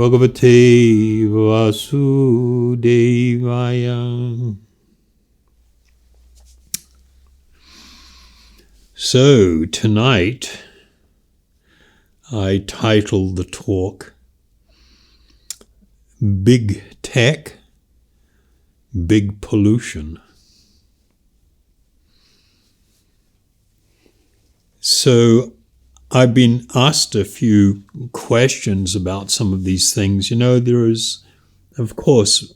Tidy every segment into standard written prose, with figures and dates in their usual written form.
Bhagavate Vasudevaya. So tonight I titled the talk Big Tech, Big Pollution. So I've been asked a few questions about some of these things. You know, there is, of course,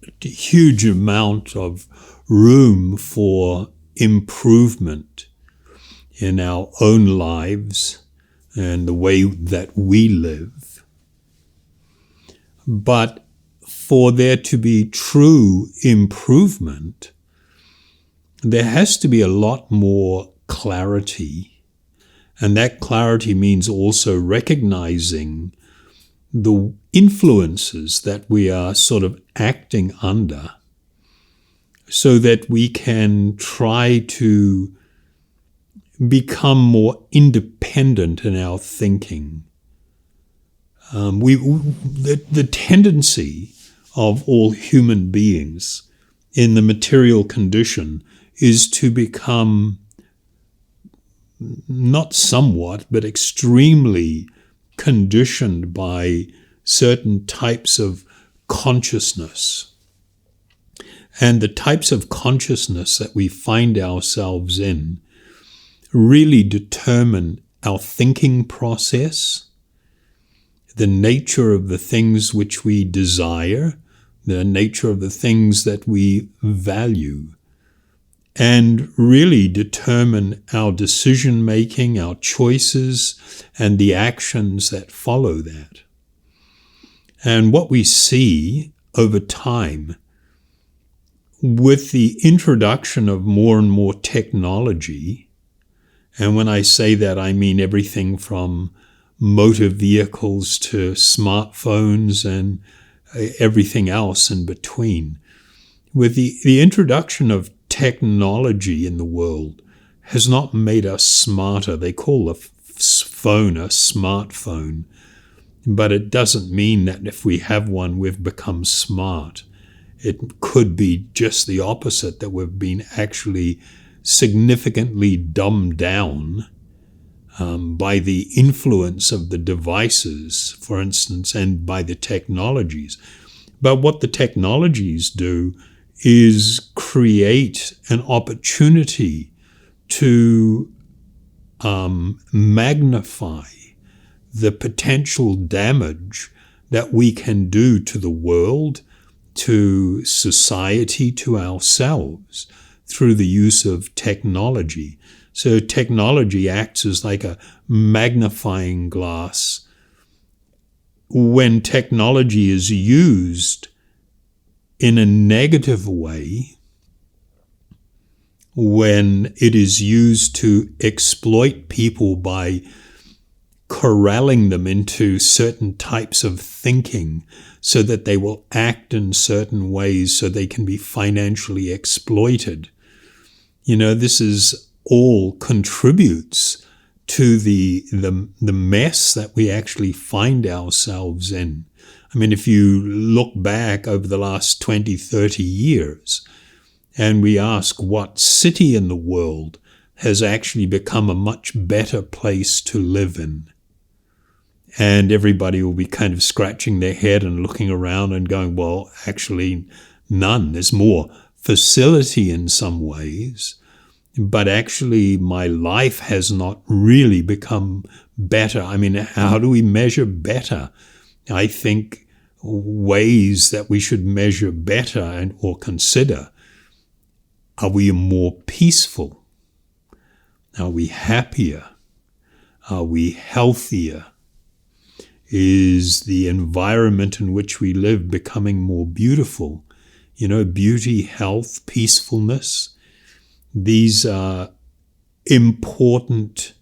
a huge amount of room for improvement in our own lives and the way that we live. But for there to be true improvement, there has to be a lot more clarity. And that clarity means also recognizing the influences that we are sort of acting under so that we can try to become more independent in our thinking. The tendency of all human beings in the material condition is to become not somewhat, but extremely conditioned by certain types of consciousness. And the types of consciousness that we find ourselves in really determine our thinking process, the nature of the things which we desire, the nature of the things that we value, and really determine our decision-making, our choices, and the actions that follow that. And what we see over time, with the introduction of more and more technology, and when I say that, I mean everything from motor vehicles to smartphones and everything else in between. With the introduction of technology in the world has not made us smarter. They call a phone a smartphone, but it doesn't mean that if we have one, we've become smart. It could be just the opposite, that we've been actually significantly dumbed down by the influence of the devices, for instance, and by the technologies. But what the technologies do is create an opportunity to magnify the potential damage that we can do to the world, to society, to ourselves through the use of technology. So technology acts as like a magnifying glass. When technology is used in a negative way, when it is used to exploit people by corralling them into certain types of thinking so that they will act in certain ways so they can be financially exploited. You know, this is all contributes to the mess that we actually find ourselves in. I mean, if you look back over the last 20, 30 years, and we ask what city in the world has actually become a much better place to live in, and everybody will be kind of scratching their head and looking around and going, well, actually none. There's more facility in some ways, but actually my life has not really become better. I mean, how do we measure better? I think ways that we should measure better or consider: are we more peaceful? Are we happier? Are we healthier? Is the environment in which we live becoming more beautiful? You know, beauty, health, peacefulness. These are important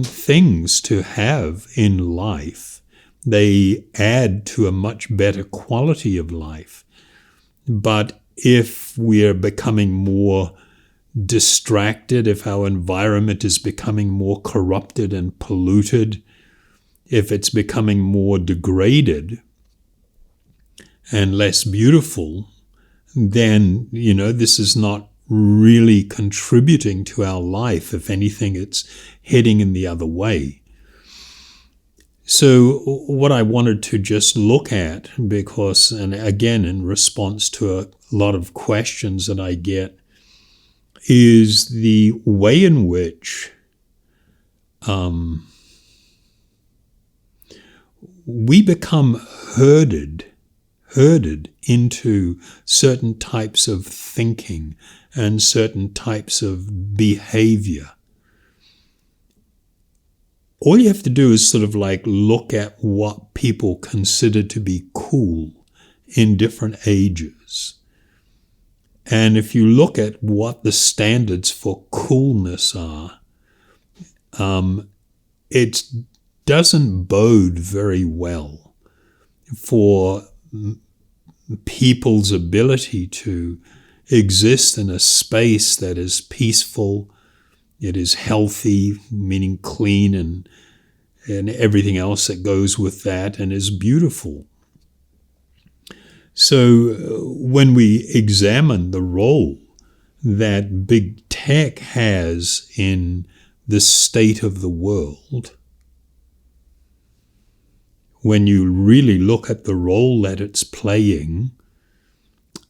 things to have in life. They add to a much better quality of life. But if we're becoming more distracted, if our environment is becoming more corrupted and polluted, if it's becoming more degraded and less beautiful, then, this is not really contributing to our life. If anything, it's heading in the other way. So what I wanted to just look at, because, and again, in response to a lot of questions that I get, is the way in which we become herded into certain types of thinking and certain types of behavior. All you have to do is sort of like look at what people consider to be cool in different ages. And if you look at what the standards for coolness are, it doesn't bode very well for people's ability to exist in a space that is peaceful, it is healthy, meaning clean, and everything else that goes with that, and is beautiful. So when we examine the role that big tech has in the state of the world, when you really look at the role that it's playing,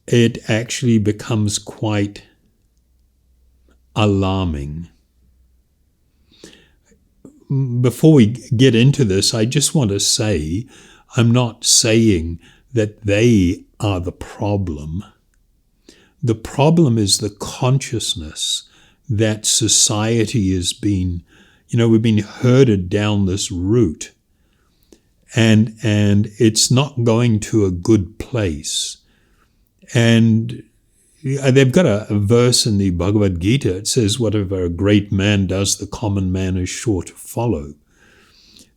it actually becomes quite alarming. Before we get into this, I just want to say, I'm not saying that they are the problem. The problem is the consciousness that society has been, we've been herded down this route. And it's not going to a good place. And they've got a verse in the Bhagavad Gita. It says, whatever a great man does, the common man is sure to follow.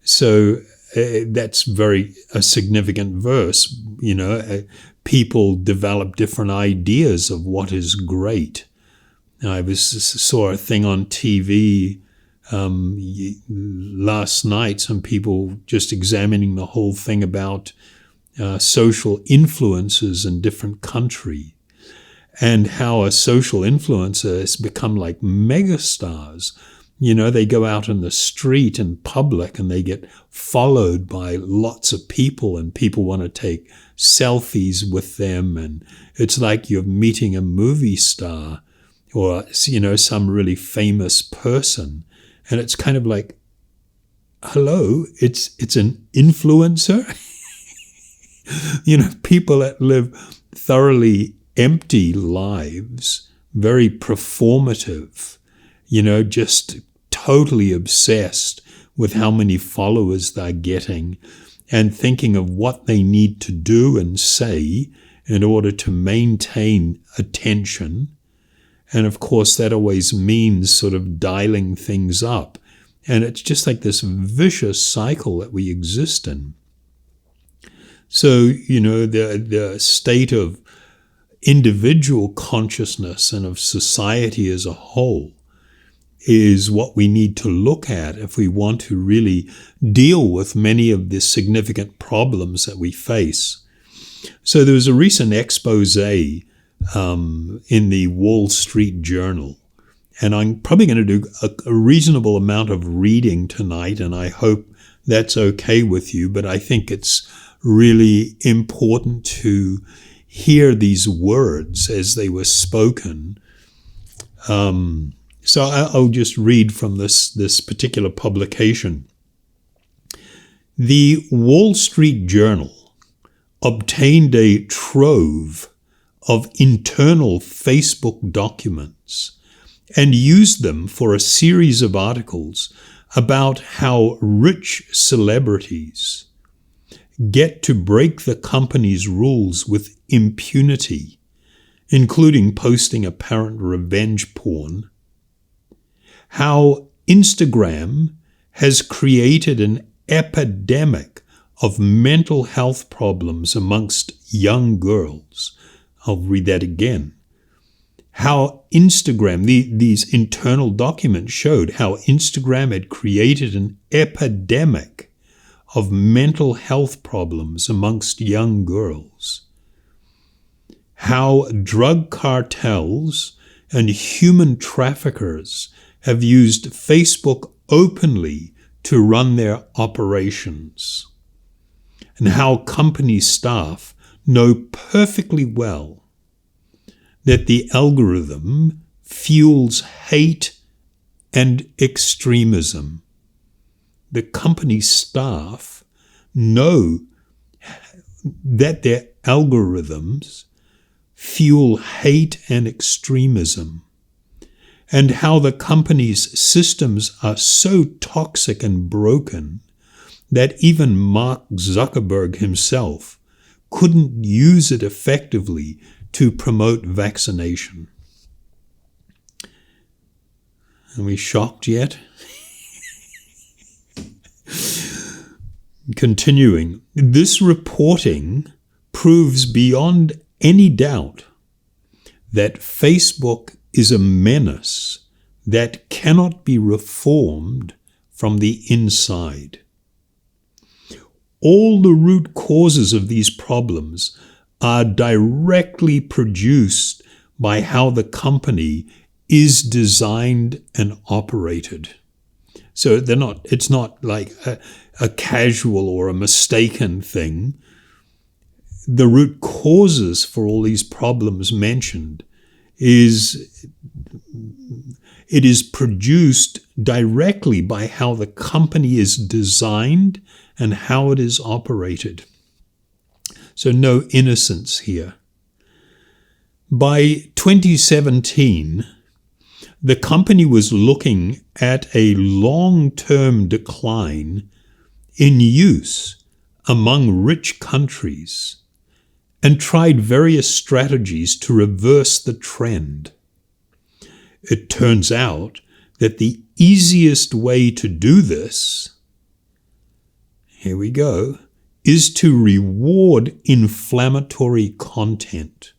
So that's a significant verse. People develop different ideas of what is great. I saw a thing on TV last night, some people just examining the whole thing about social influences in different countries, and how a social influencer has become like megastars. They go out in the street in public and they get followed by lots of people, and people want to take selfies with them, and it's like you're meeting a movie star or some really famous person. And it's kind of like, hello, it's an influencer. People that live thoroughly empty lives, very performative, just totally obsessed with how many followers they're getting and thinking of what they need to do and say in order to maintain attention. And of course, that always means sort of dialing things up. And it's just like this vicious cycle that we exist in. So, the state of individual consciousness and of society as a whole is what we need to look at if we want to really deal with many of the significant problems that we face. So there was a recent exposé in the Wall Street Journal. And I'm probably going to do a reasonable amount of reading tonight, and I hope that's okay with you. But I think it's really important to hear these words as they were spoken. So I'll just read from this particular publication. The Wall Street Journal obtained a trove of internal Facebook documents and used them for a series of articles about how rich celebrities get to break the company's rules with impunity, including posting apparent revenge porn, how Instagram has created an epidemic of mental health problems amongst young girls. I'll read that again. How Instagram, these internal documents showed how Instagram had created an epidemic of mental health problems amongst young girls. How drug cartels and human traffickers have used Facebook openly to run their operations. And how company staff know perfectly well that the algorithm fuels hate and extremism. The company staff know that their algorithms fuel hate and extremism, and how the company's systems are so toxic and broken that even Mark Zuckerberg himself couldn't use it effectively to promote vaccination. Are we shocked yet? Continuing, this reporting proves beyond any doubt that Facebook is a menace that cannot be reformed from the inside. All the root causes of these problems are directly produced by how the company is designed and operated. So it's not like a casual or a mistaken thing. The root causes for all these problems mentioned is produced directly by how the company is designed and how it is operated. So no innocence here. By 2017, the company was looking at a long-term decline in use among rich countries and tried various strategies to reverse the trend. It turns out that the easiest way to do this, here we go, is to reward inflammatory content,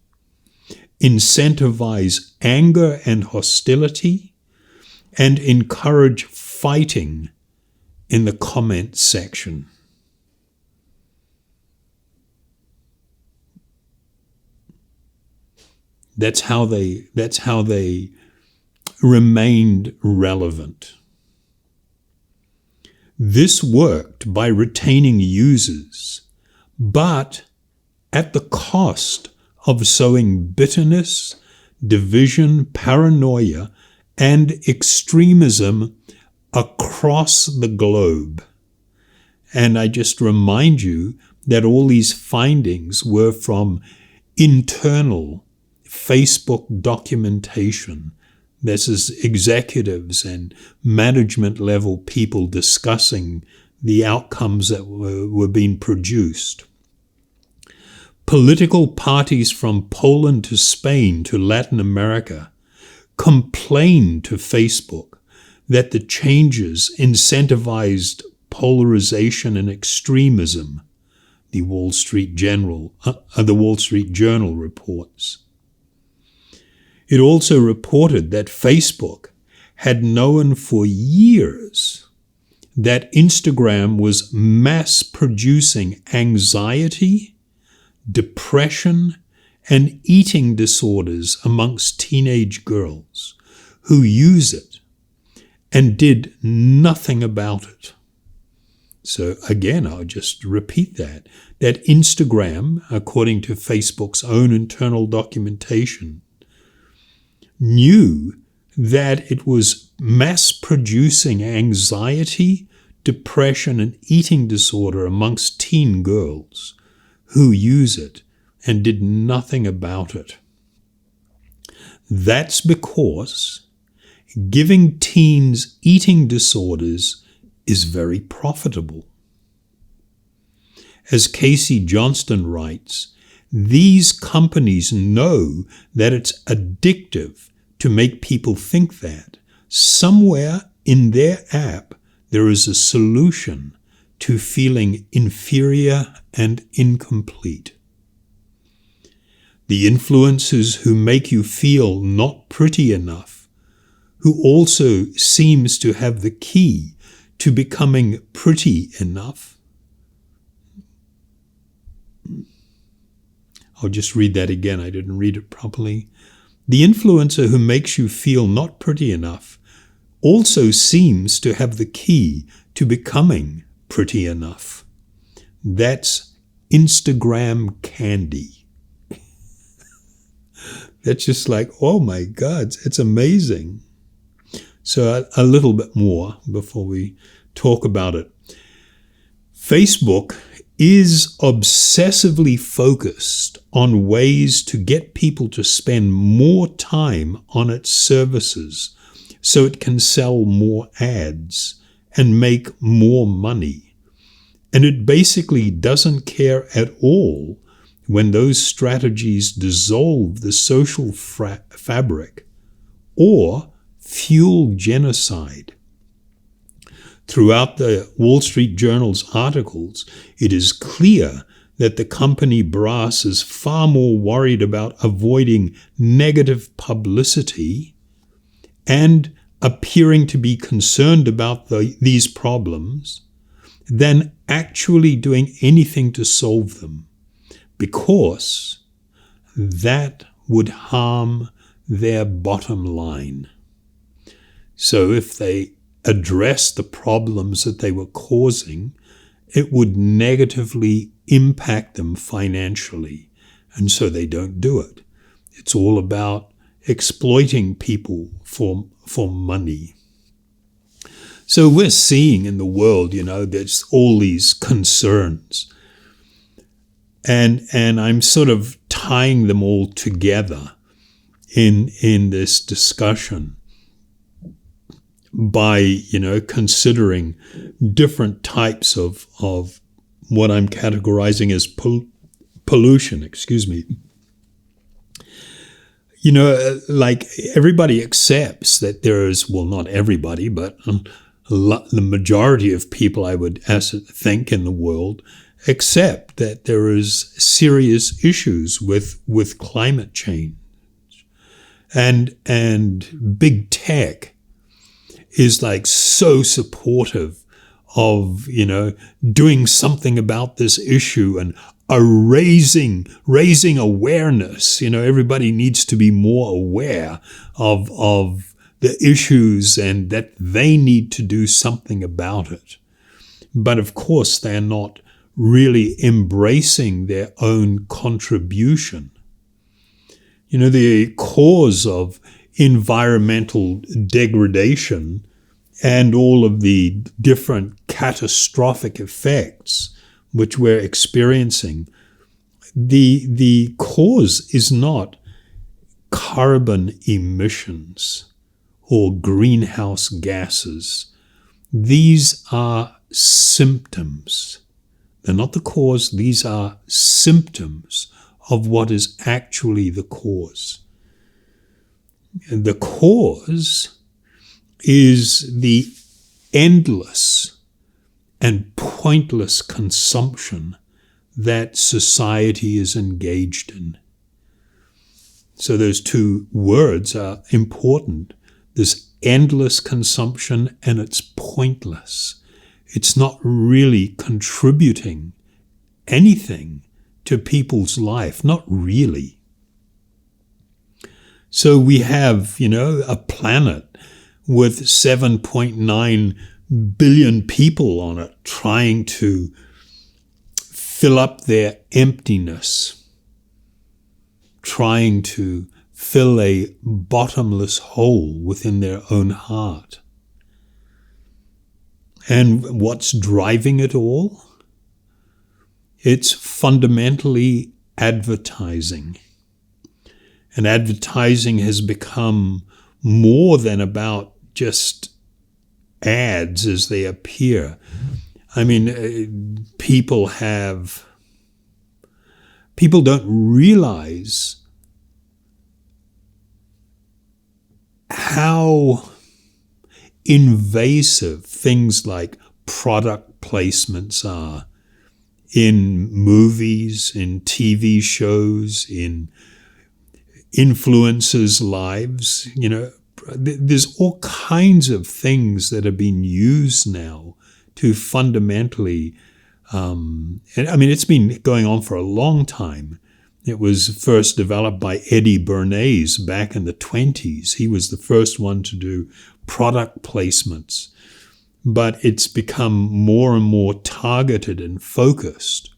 incentivize anger and hostility, and encourage fighting in the comment section. That's how they remained relevant. This worked by retaining users, but at the cost of sowing bitterness, division, paranoia, and extremism across the globe. And I just remind you that all these findings were from internal Facebook documentation. This is executives and management level people discussing the outcomes that were being produced. Political parties from Poland to Spain to Latin America complained to Facebook that the changes incentivized polarization and extremism, the Wall Street Journal reports. It also reported that Facebook had known for years that Instagram was mass-producing anxiety, depression, and eating disorders amongst teenage girls who use it and did nothing about it. So again, I'll just repeat that Instagram, according to Facebook's own internal documentation, knew that it was mass-producing anxiety, depression, and eating disorder amongst teen girls who use it and did nothing about it. That's because giving teens eating disorders is very profitable. As Casey Johnston writes, these companies know that it's addictive to make people think that somewhere in their app there is a solution to feeling inferior and incomplete. The influencers who make you feel not pretty enough, who also seems to have the key to becoming pretty enough, I'll just read that again. I didn't read it properly. The influencer who makes you feel not pretty enough also seems to have the key to becoming pretty enough. That's Instagram candy. That's just like, oh my God, it's amazing. So a little bit more before we talk about it. Facebook is obsessively focused on ways to get people to spend more time on its services so it can sell more ads and make more money. And it basically doesn't care at all when those strategies dissolve the social fabric or fuel genocide. Throughout the Wall Street Journal's articles, it is clear that the company brass is far more worried about avoiding negative publicity and appearing to be concerned about these problems than actually doing anything to solve them, because that would harm their bottom line. So if they address the problems that they were causing, it would negatively impact them financially, and so they don't do it. It's all about exploiting people for money. So we're seeing in the world, there's all these concerns, and I'm sort of tying them all together in this discussion by, considering different types of what I'm categorizing as pollution, like everybody accepts that there is, well, not everybody, but the majority of people, I would think, in the world accept that there is serious issues with climate change. And big tech is like so supportive of, doing something about this issue and raising awareness. Everybody needs to be more aware of the issues and that they need to do something about it. But of course, they're not really embracing their own contribution. The cause of environmental degradation and all of the different catastrophic effects which we're experiencing, the cause is not carbon emissions or greenhouse gases. These are symptoms. They're not the cause. These are symptoms of what is actually the cause. The cause is the endless and pointless consumption that society is engaged in. So those two words are important. This endless consumption, and it's pointless. It's not really contributing anything to people's life, not really. So we have, a planet with 7.9 billion people on it trying to fill up their emptiness, trying to fill a bottomless hole within their own heart. And what's driving it all? It's fundamentally advertising. And advertising has become more than about just ads as they appear. I mean, people don't realize how invasive things like product placements are in movies, in TV shows, in influencers' lives. There's all kinds of things that are being used now to fundamentally And I mean, it's been going on for a long time. It was first developed by Eddie Bernays back in the 1920s. He was the first one to do product placements. But it's become more and more targeted and focused.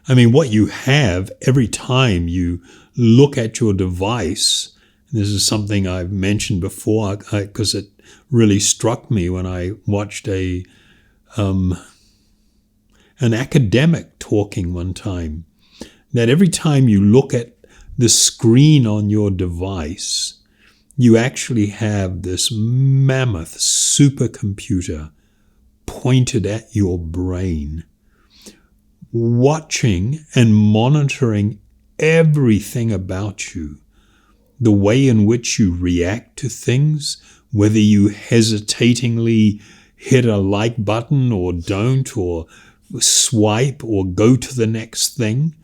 I mean, what you have every time you look at your device, and this is something I've mentioned before because it really struck me when I watched an academic talking one time, that every time you look at the screen on your device, you actually have this mammoth supercomputer pointed at your brain, watching and monitoring everything about you, the way in which you react to things, whether you hesitatingly hit a like button or don't, or swipe or go to the next thing,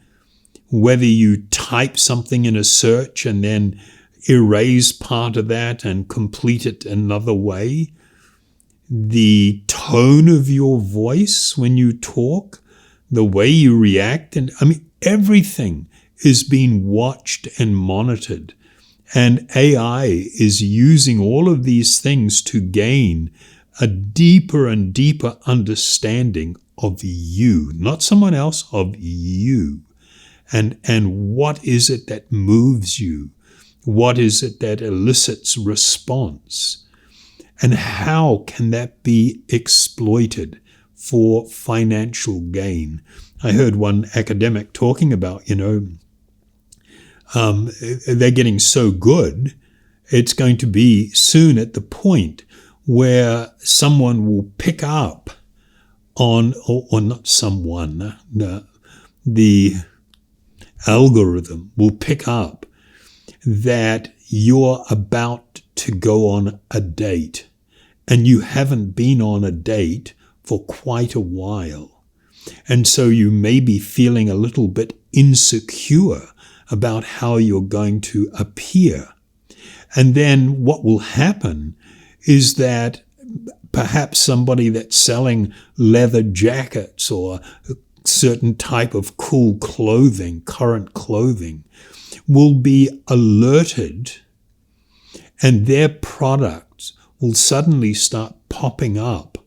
whether you type something in a search and then erase part of that and complete it another way, the tone of your voice when you talk, the way you react, and I mean, everything is being watched and monitored. And AI is using all of these things to gain a deeper and deeper understanding of you, not someone else, of you. And what is it that moves you? What is it that elicits response? And how can that be exploited for financial gain? I heard one academic talking about, they're getting so good, it's going to be soon at the point where someone will pick up on, or not someone, the algorithm will pick up that you're about to go on a date and you haven't been on a date for quite a while. And so you may be feeling a little bit insecure about how you're going to appear. And then what will happen is that perhaps somebody that's selling leather jackets or a certain type of cool clothing, current clothing, will be alerted, and their products will suddenly start popping up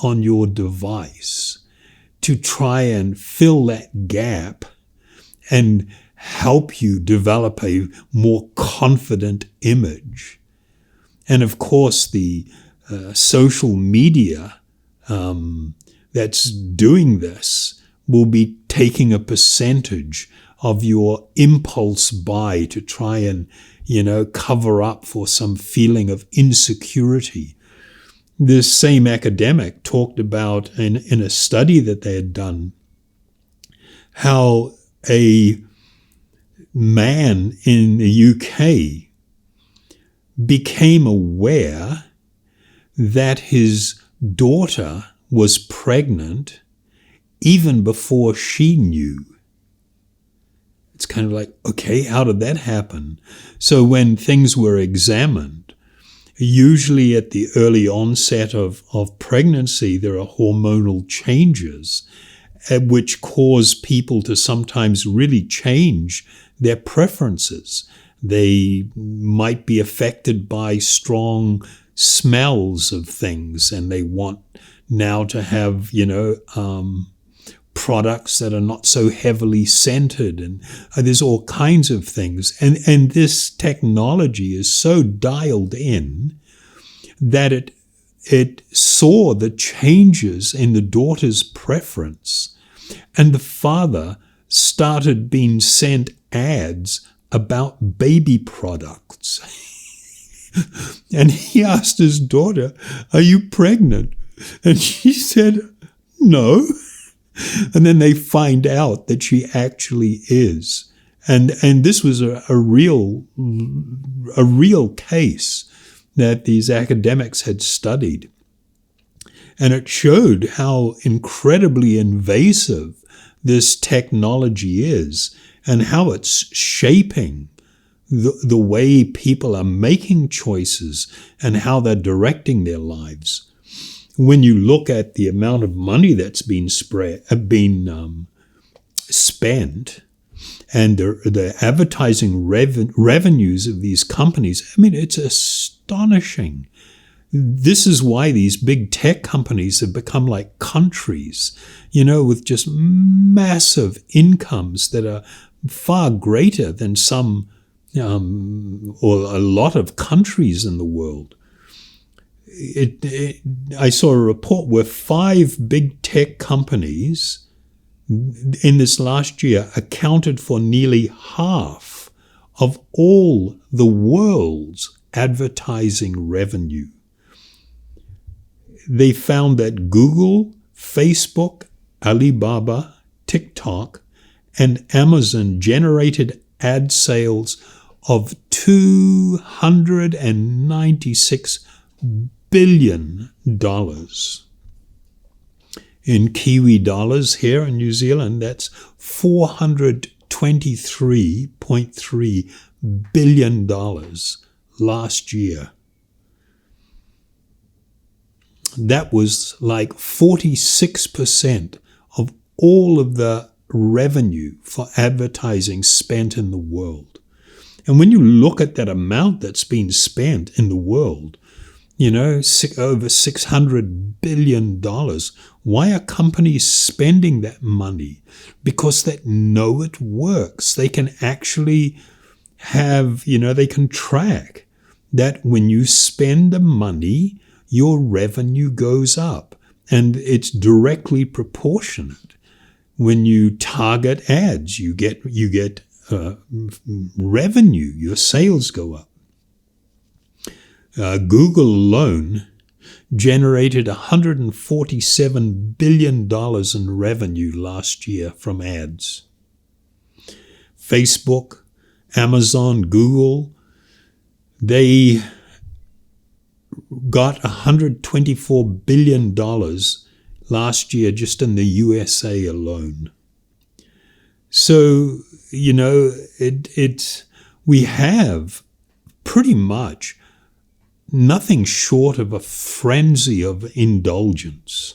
on your device to try and fill that gap and help you develop a more confident image. And of course, the social media that's doing this will be taking a percentage of your impulse buy to try and, cover up for some feeling of insecurity. This same academic talked about in a study that they had done how a man in the UK became aware that his daughter was pregnant even before she knew. It's kind of like, okay, how did that happen? So when things were examined, usually at the early onset of pregnancy, there are hormonal changes which cause people to sometimes really change their preferences. They might be affected by strong smells of things, and they want now to have, products that are not so heavily scented, and there's all kinds of things. And this technology is so dialed in that it saw the changes in the daughter's preference, and the father started being sent ads about baby products. And he asked his daughter, "Are you pregnant?" And she said, "No." And then they find out that she actually is. And this was a real case that these academics had studied. And it showed how incredibly invasive this technology is and how it's shaping the way people are making choices and how they're directing their lives. when you look at the amount of money that's been spent and the advertising revenues of these companies, I mean, it's astonishing. This is why these big tech companies have become like countries, with just massive incomes that are far greater than some or a lot of countries in the world. I saw a report where 5 big tech companies in this last year accounted for nearly half of all the world's advertising revenue. They found that Google, Facebook, Alibaba, TikTok, and Amazon generated ad sales of $296 billion. In Kiwi dollars here in New Zealand, that's $423.3 billion last year. That was like 46% of all of the revenue for advertising spent in the world. And when you look at that amount that's been spent in the world, over $600 billion, why are companies spending that money? Because they know it works. They can actually have, they can track that when you spend the money, your revenue goes up, and it's directly proportionate. When you target ads, you get revenue, your sales go up. Google alone generated $147 billion in revenue last year from ads. Facebook, Amazon, Google, they got $124 billion last year just in the USA alone. So, we have pretty much nothing short of a frenzy of indulgence.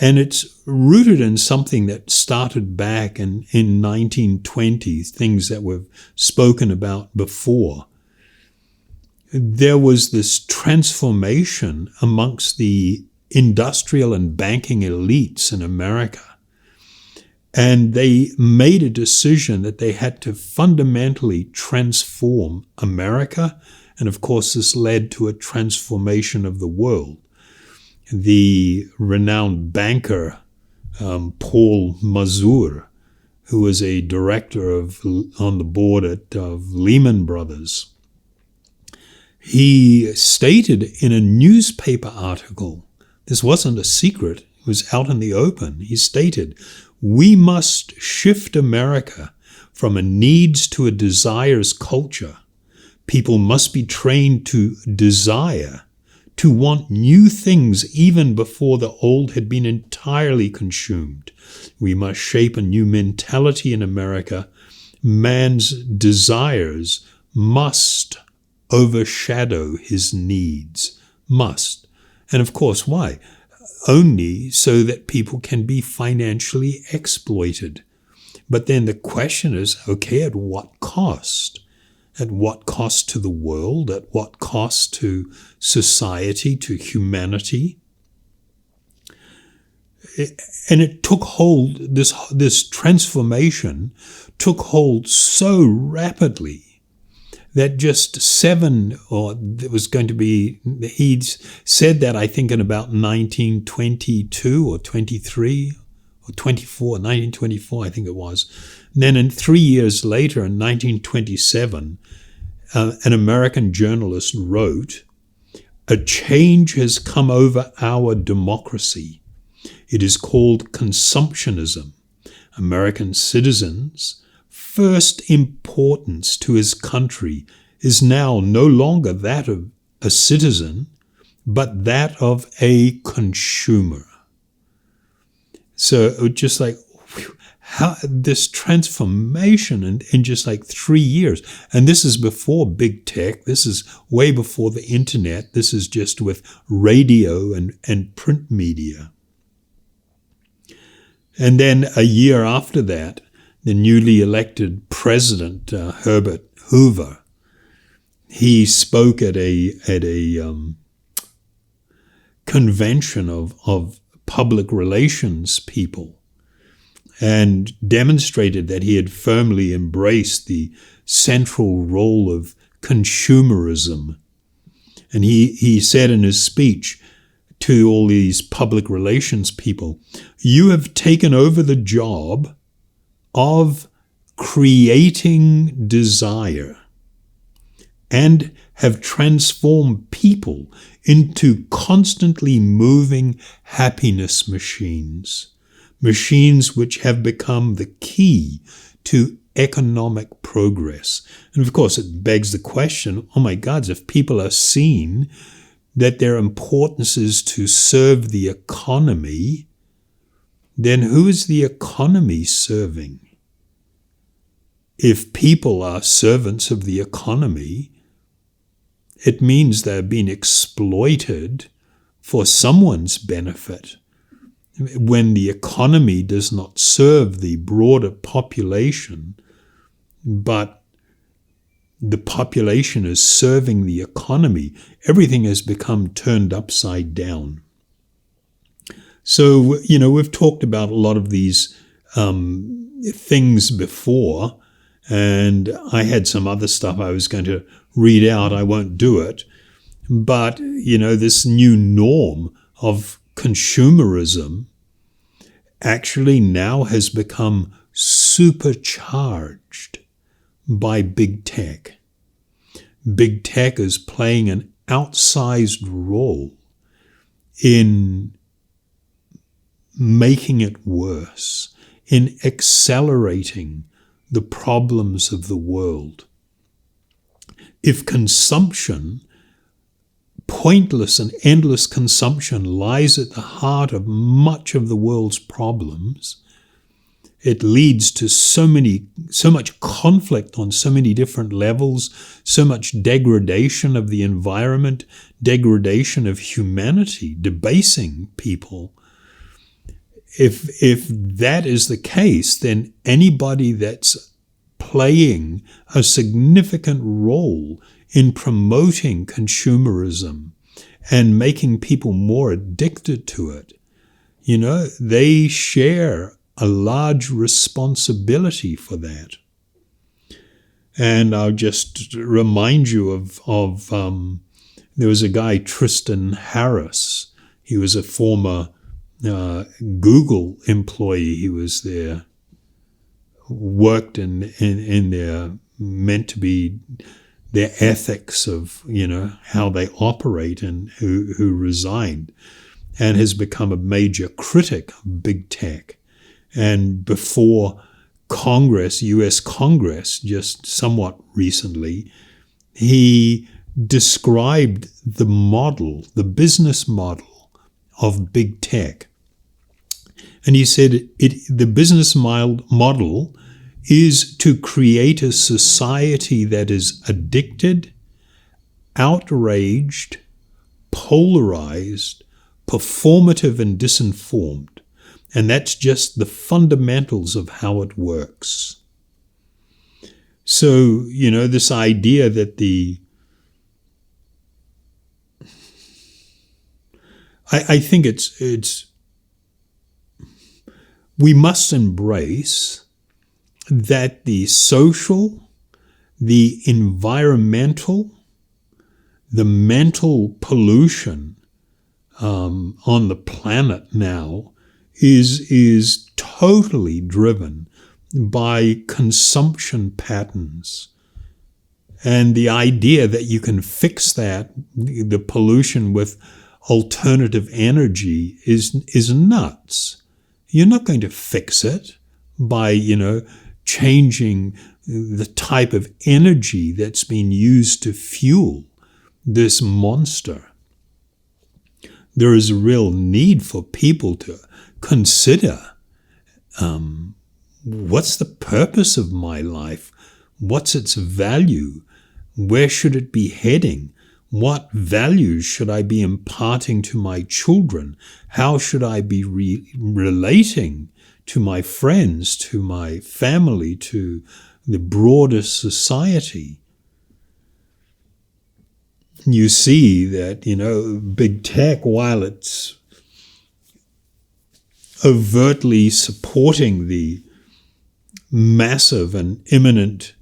And it's rooted in something that started back in 1920, things that we've spoken about before. There was this transformation amongst the industrial and banking elites in America. And they made a decision that they had to fundamentally transform America. And of course, this led to a transformation of the world. The renowned banker, Paul Mazur, who was a director on the board of Lehman Brothers, he stated in a newspaper article, this wasn't a secret, it was out in the open, he stated, "We must shift America from a needs to a desires culture. People must be trained to desire, to want new things even before the old had been entirely consumed. We must shape a new mentality in America. Man's desires must overshadow his needs." Must. And of course, why? Only so that people can be financially exploited. But then the question is, okay, at what cost? At what cost to the world? At what cost to society, to humanity? And it took hold, this transformation took hold so rapidly that just he said that I think in about 1922 or 23 or 24, 1924 I think it was. And then 3 years later in 1927, an American journalist wrote, "A change has come over our democracy. It is called consumptionism. American citizens' first importance to his country is now no longer that of a citizen, but that of a consumer." So just like, how this transformation in just like 3 years. And this is before big tech. This is way before the internet. This is just with radio and print media. And then a year after that, the newly elected president, Herbert Hoover, he spoke at a convention of public relations people and demonstrated that he had firmly embraced the central role of consumerism. And he said in his speech to all these public relations people, "You have taken over the job of creating desire and have transformed people into constantly moving happiness machines, machines which have become the key to economic progress." And of course, it begs the question, oh my God, if people are seeing that their importance is to serve the economy, then who is the economy serving? If people are servants of the economy, it means they're being exploited for someone's benefit. When the economy does not serve the broader population, but the population is serving the economy, everything has become turned upside down. So, we've talked about a lot of these things before, and I had some other stuff I was going to read out. I won't do it. But, this new norm of consumerism actually now has become supercharged by big tech. Big tech is playing an outsized role in making it worse, in accelerating the problems of the world. If consumption, pointless and endless consumption, lies at the heart of much of the world's problems, it leads to so much conflict on so many different levels, so much degradation of the environment, degradation of humanity, debasing people. If that is the case, then anybody that's playing a significant role in promoting consumerism and making people more addicted to it, they share a large responsibility for that. And I'll just remind you of there was a guy, Tristan Harris. He was a former Google employee. He was there, worked in their, meant to be their ethics of, how they operate, and who resigned, and has become a major critic of big tech. And before Congress, US Congress, just somewhat recently, he described the model, the business model of big tech. And he said the business model is to create a society that is addicted, outraged, polarized, performative, and disinformed. And that's just the fundamentals of how it works. So, this idea that I think it's we must embrace that the social, the environmental, the mental pollution on the planet now is totally driven by consumption patterns. And the idea that you can fix that, the pollution, with alternative energy is nuts. You're not going to fix it by, changing the type of energy that's been used to fuel this monster. There is a real need for people to consider what's the purpose of my life? What's its value? Where should it be heading? What values should I be imparting to my children? How should I be relating to my friends, to my family, to the broader society? You see that, big tech, while it's overtly supporting the massive and imminent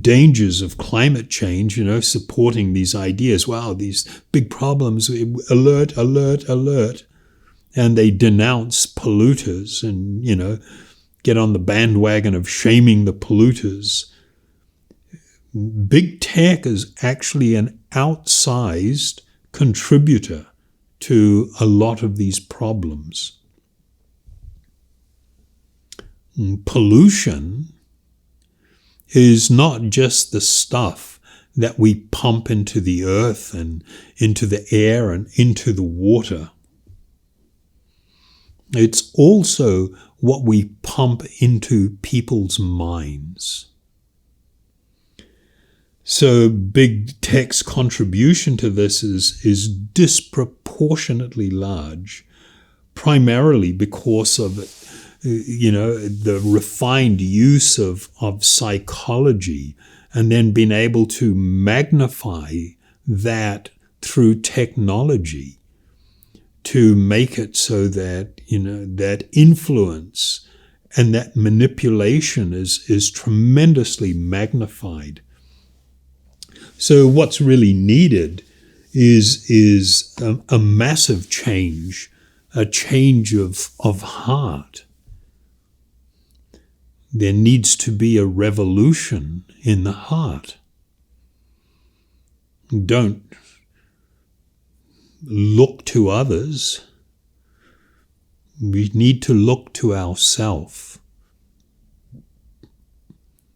dangers of climate change, supporting these ideas, wow, these big problems, alert, alert, alert, and they denounce polluters and, get on the bandwagon of shaming the polluters. Big tech is actually an outsized contributor to a lot of these problems. Pollution is not just the stuff that we pump into the earth and into the air and into the water. It's also what we pump into people's minds. So big tech's contribution to this is disproportionately large, primarily because of the refined use of psychology, and then being able to magnify that through technology to make it so that, that influence and that manipulation is tremendously magnified. So what's really needed is a massive change, a change of heart. There needs to be a revolution in the heart. Don't look to others. We need to look to ourselves.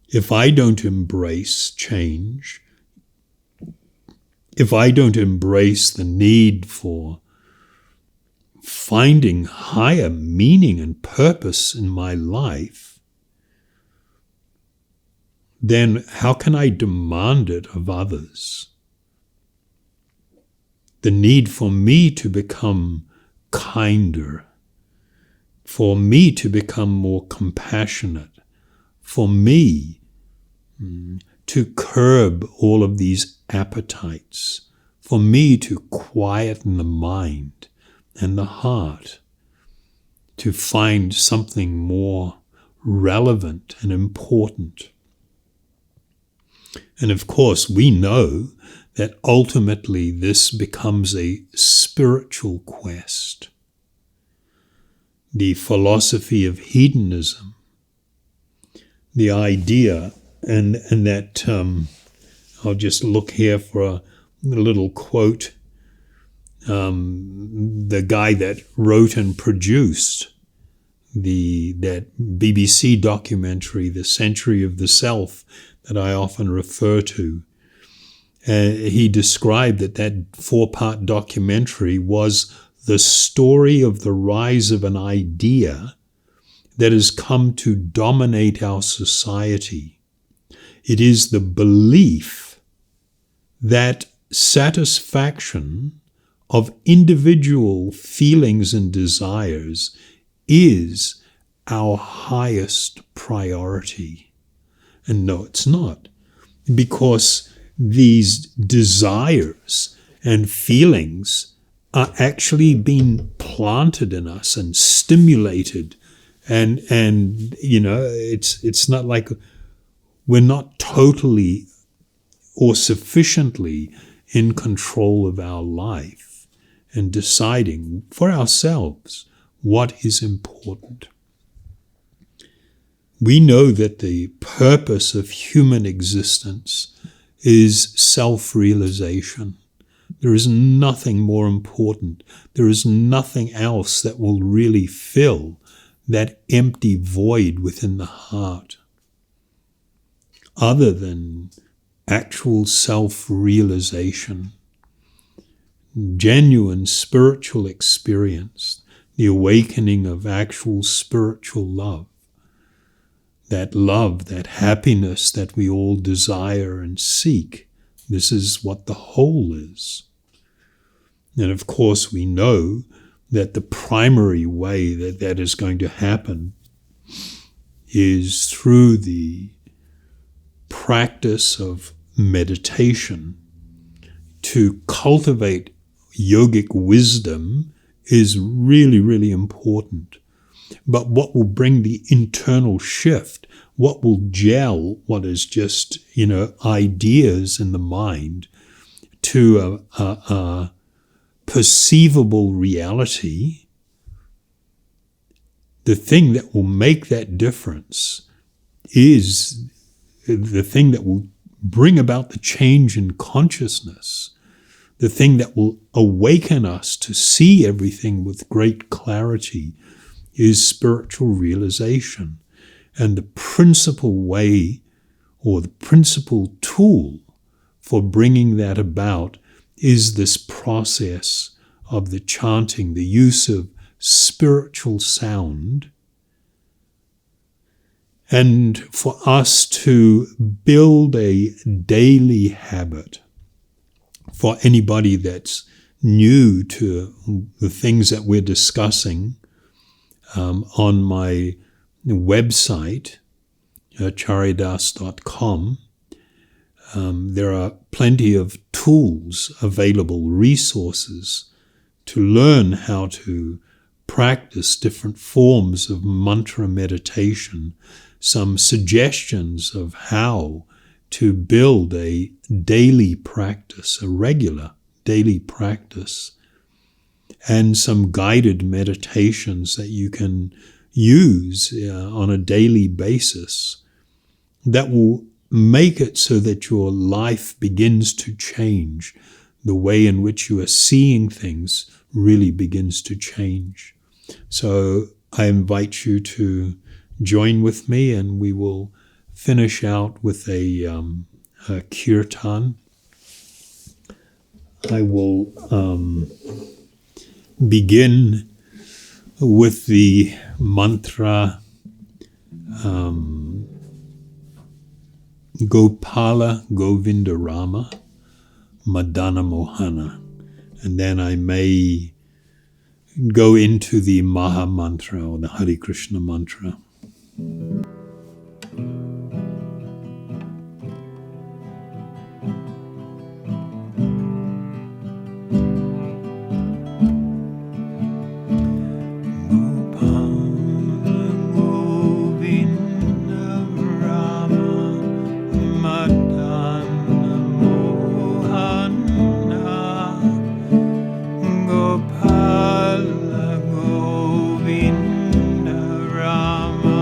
If I don't embrace change, if I don't embrace the need for finding higher meaning and purpose in my life, then how can I demand it of others? The need for me to become kinder, for me to become more compassionate, for me to curb all of these appetites, for me to quieten the mind and the heart, to find something more relevant and important. And of course, we know that ultimately this becomes a spiritual quest. The philosophy of hedonism, the idea, and that I'll just look here for a little quote. The guy that wrote and produced that BBC documentary, The Century of the Self, that I often refer to. He described that 4-part documentary was the story of the rise of an idea that has come to dominate our society. It is the belief that satisfaction of individual feelings and desires is our highest priority. And no, it's not. Because these desires and feelings are actually being planted in us and stimulated. And it's not like we're not totally or sufficiently in control of our life and deciding for ourselves what is important. We know that the purpose of human existence is self-realization. There is nothing more important. There is nothing else that will really fill that empty void within the heart other than actual self-realization, genuine spiritual experience, the awakening of actual spiritual love. that love, that happiness that we all desire and seek. This is what the whole is. And of course, we know that the primary way that that is going to happen is through the practice of meditation. To cultivate yogic wisdom is really, really important. But what will bring the internal shift, what will gel what is just, ideas in the mind to a perceivable reality, the thing that will make that difference is the thing that will bring about the change in consciousness, the thing that will awaken us to see everything with great clarity is spiritual realization. And the principal way or the principal tool for bringing that about is this process of the chanting, the use of spiritual sound, and for us to build a daily habit. For anybody that's new to the things that we're discussing, on my website, charidas.com, there are plenty of tools available, resources to learn how to practice different forms of mantra meditation, some suggestions of how to build a daily practice, a regular daily practice, and some guided meditations that you can use on a daily basis that will make it so that your life begins to change. The way in which you are seeing things really begins to change. So I invite you to join with me, and we will finish out with a kirtan. I will begin with the mantra Gopala Govinda Rama Madana Mohana, and then I may go into the Maha Mantra or the Hare Krishna mantra. Gopala Govinda Rama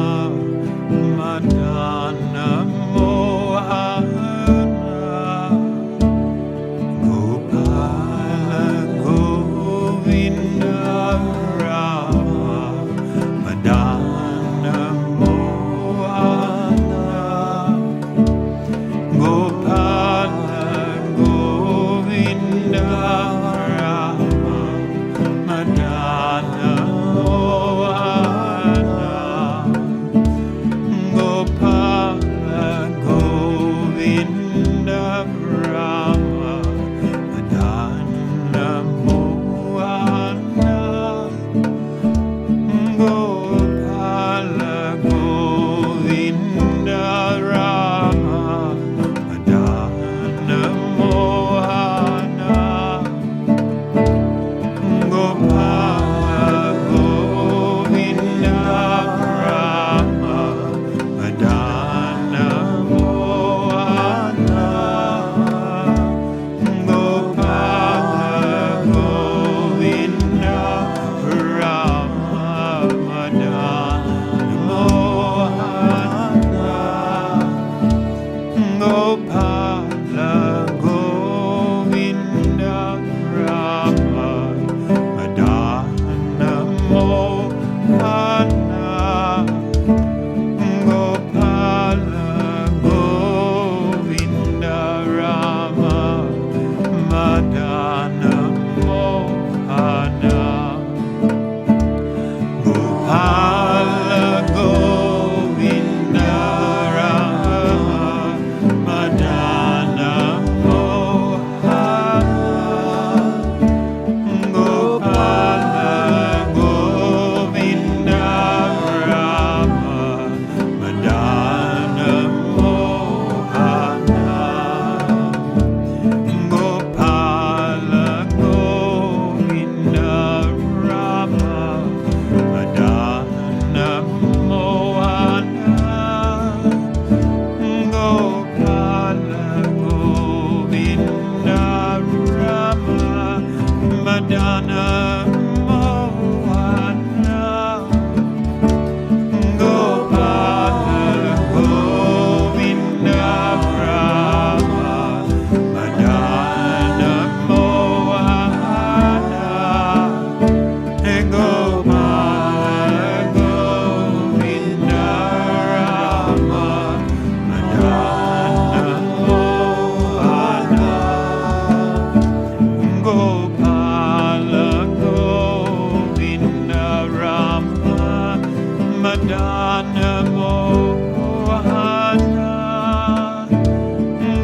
Madana Mohana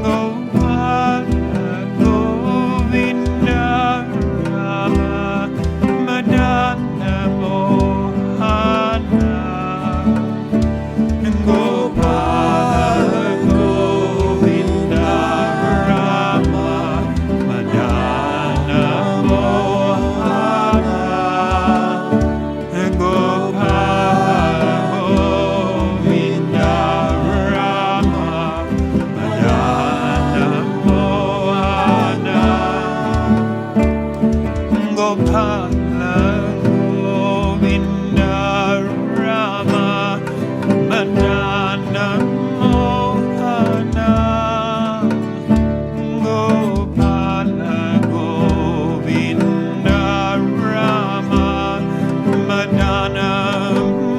Gopala Govinda Rama Madana Mohana Gopala Govinda Rama Madana Mohana Gopala Govinda Rama Madana Mohana Gopala Govinda Rama Madana Mohana Gopala Govinda Rama Madana Mohana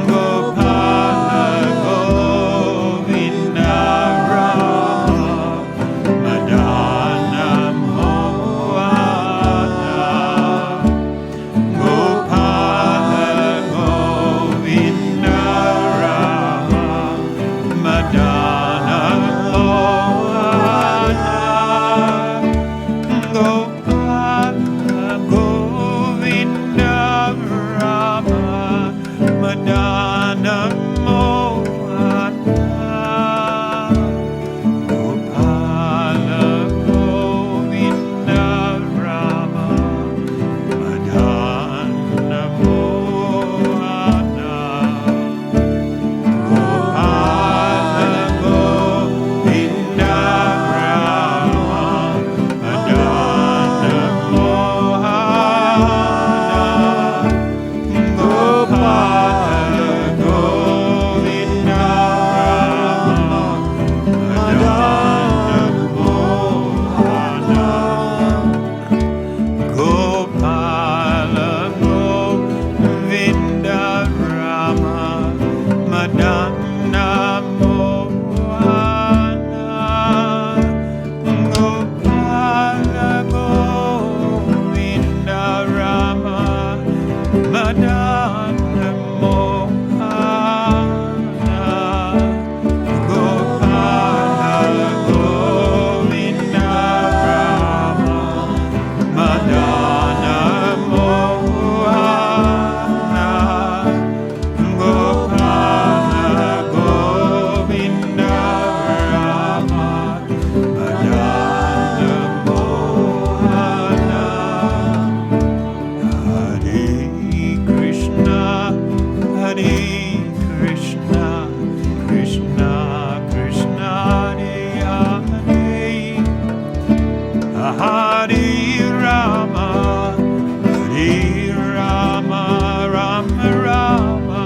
Gopala Govinda Rama Madana Mohana Gopala Govinda Rama Madana Mohana Gopala Govinda Rama Madana Mohana Gopala Govinda Rama Madana Mohana Gopala Govinda Rama Madana Mohana Gopala Govinda Rama Madana Mohana Gopala Govinda Rama Madana Mohana Gopala Govinda Rama Madana Mohana Gopala Govinda Rama Madana Mohana Gopala Govinda Rama Madana Mohana Hare Krishna Hare Krishna Krishna Krishna Hare Hare Hare Rama Hare Rama Rama Rama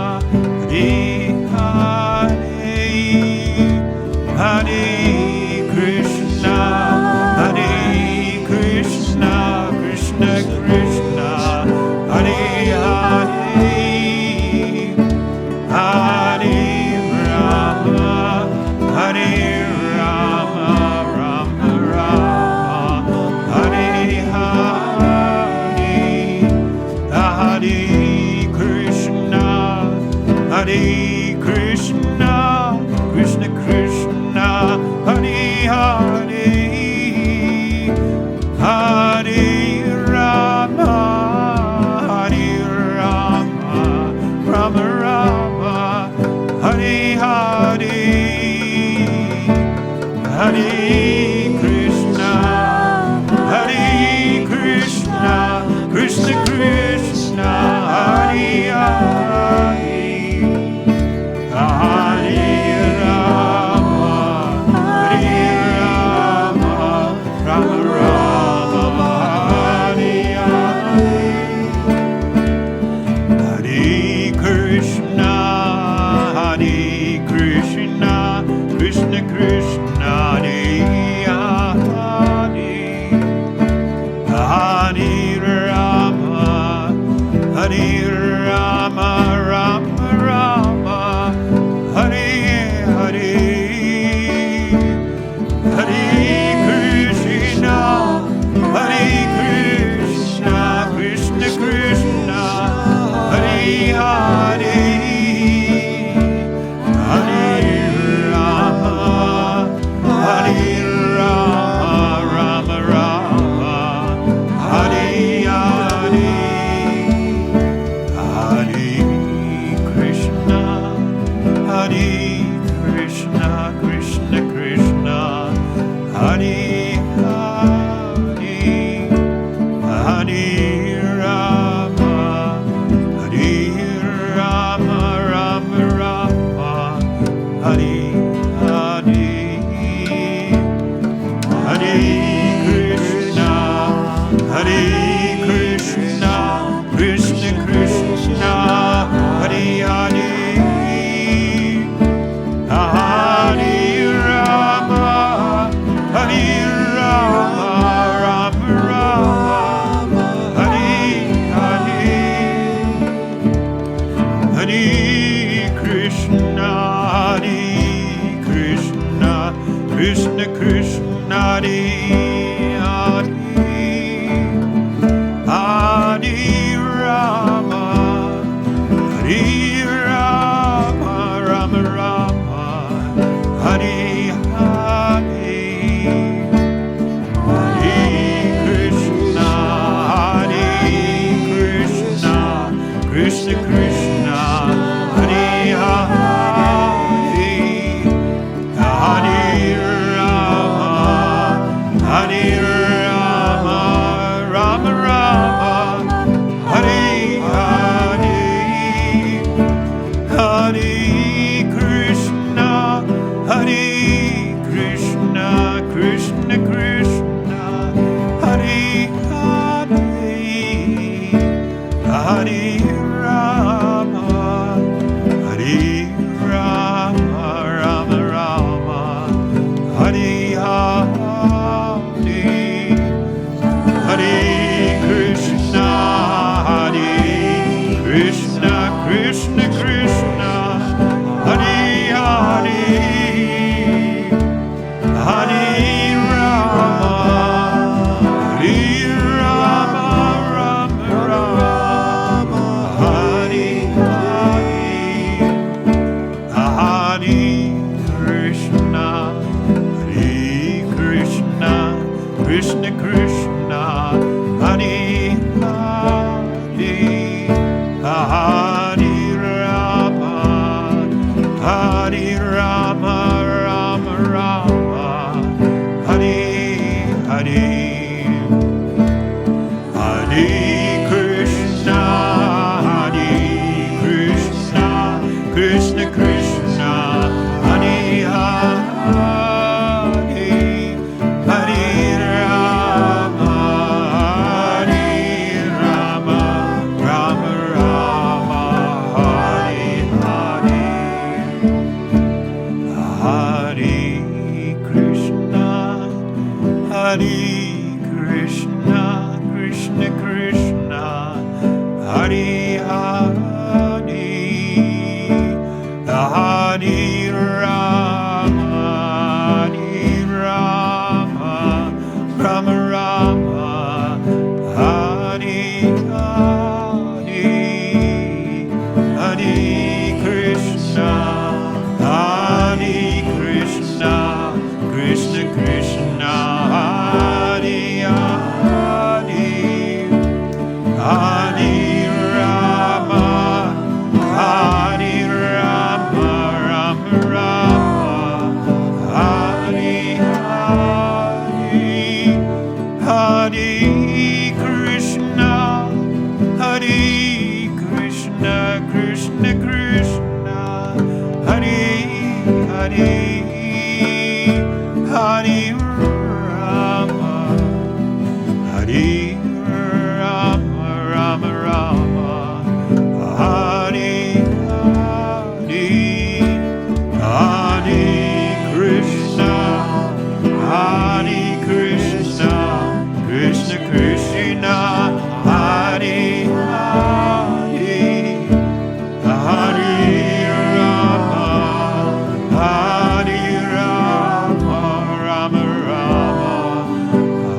Hare Hare Hare Krishna Hare Krishna Krishna Krishna Hare Hare Hare Rama Hare Rama Rama Rama Hare Hare Hare Krishna Hare Krishna Krishna Krishna Hare Hare Hare Rama Hare Rama Rama Rama Hare Hare Hare Krishna Hare Krishna Krishna Krishna Hare Hare Hare Rama Hare Rama Rama Rama Hare Hare Hare Krishna Hare Krishna Krishna Krishna Hare Hare Hare Rama Hare Rama Rama Rama Hare Hare Hare Krishna Krishna Krishna Hare Rama, Hare Rama, Rama Rama, Hare Hare, Hare Krishna, Krishna Krishna, Hare Hare, Hare Rama, Hare Rama, Rama Rama, Hare Hare, Hare Krishna, Krishna Krishna, Hare Hare, Hare Rama, Hare Rama, Rama Rama, Hare Hare, Hare Krishna, Krishna Krishna, Hare Hare, Hare Rama, Rama Rama, Hare Hare, Hare Krishna, Krishna Krishna, Hare Hare, Hare Rama, Rama Rama, Hare Hare, Hare Krishna, Krishna Krishna, Hare Hare, Hare Rama, Rama Rama, Hare Hare, Hare Krishna, Krishna Krishna, Hare Hare, Hare Rama, Rama Rama, Hare Hare, Hare Krishna, Krishna Krishna, Hare Hare, Hare Rama, Rama Rama,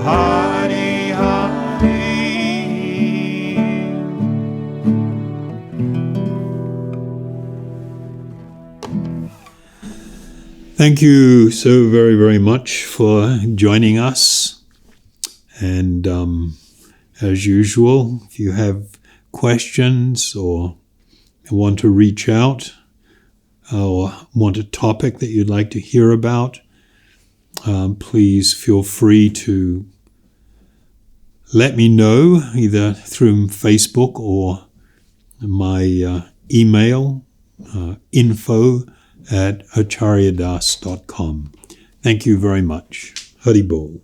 Hare Hare. Thank you so very, very much for joining us. And as usual, if you have questions or want to reach out or want a topic that you'd like to hear about, please feel free to let me know either through Facebook or my email, info@acharyadas.com. Thank you very much. Hari Bol.